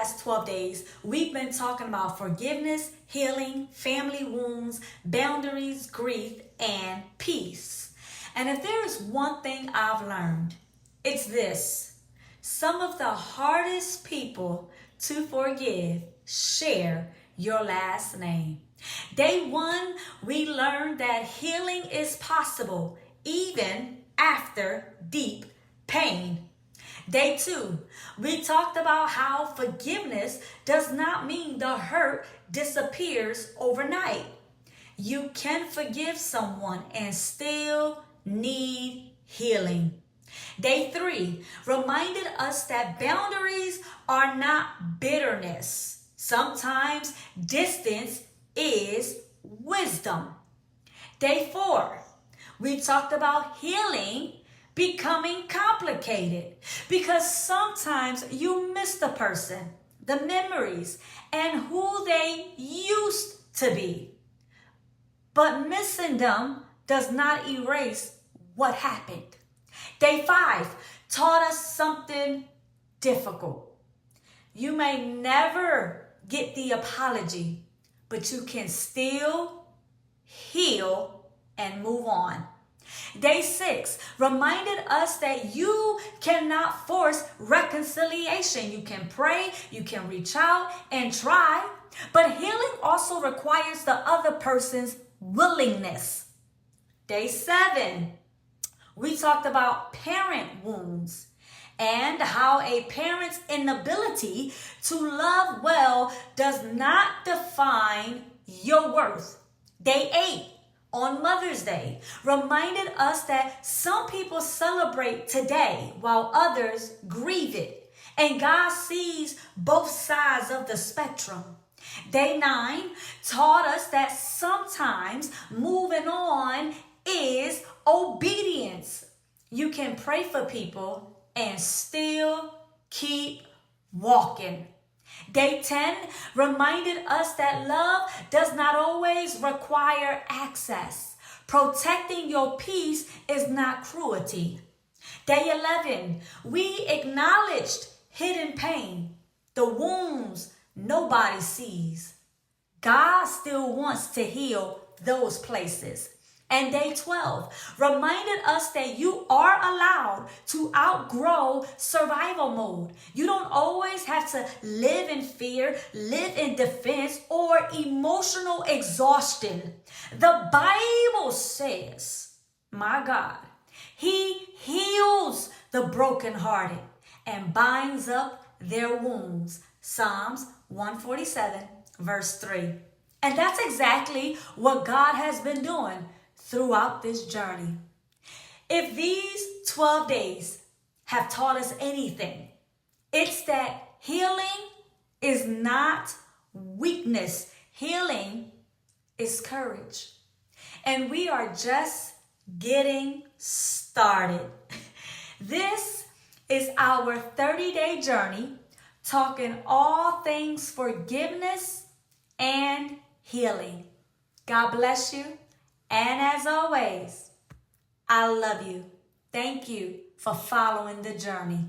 last 12 days, we've been talking about forgiveness, healing, family wounds, boundaries, grief, and peace. And if there is one thing I've learned, it's this. Some of the hardest people to forgive share your last name. Day one, we learned that healing is possible even after deep pain. Day two, we talked about how forgiveness does not mean the hurt disappears overnight. You can forgive someone and still need healing. Day three reminded us that boundaries are not bitterness. Sometimes distance is wisdom. Day four, we talked about healing becoming complicated because sometimes you miss the person, the memories, and who they used to be. But missing them does not erase what happened. Day five taught us something difficult. You may never get the apology, but you can still heal and move on. Day six reminded us that you cannot force reconciliation. You can pray, you can reach out and try, but healing also requires the other person's willingness. Day seven, we talked about parent wounds and how a parent's inability to love well does not define your worth. Day eight, on Mother's Day, reminded us that some people celebrate today while others grieve it. And God sees both sides of the spectrum. Day nine taught us that sometimes moving on is obedience. You can pray for people and still keep walking. Day 10 reminded us that love does not always require access. Protecting your peace is not cruelty. Day 11, we acknowledged hidden pain, the wounds nobody sees. God still wants to heal those places. And day 12 reminded us that you are allowed to outgrow survival mode. You don't always have to live in fear, live in defense, or emotional exhaustion. The Bible says, my God, He heals the brokenhearted and binds up their wounds. Psalms 147, verse 3. And that's exactly what God has been doing throughout this journey. If these 12 days have taught us anything, it's that healing is not weakness. Healing is courage. And we are just getting started. This is our 30-day journey talking all things forgiveness and healing. God bless you. And as always, I love you. Thank you for following the journey.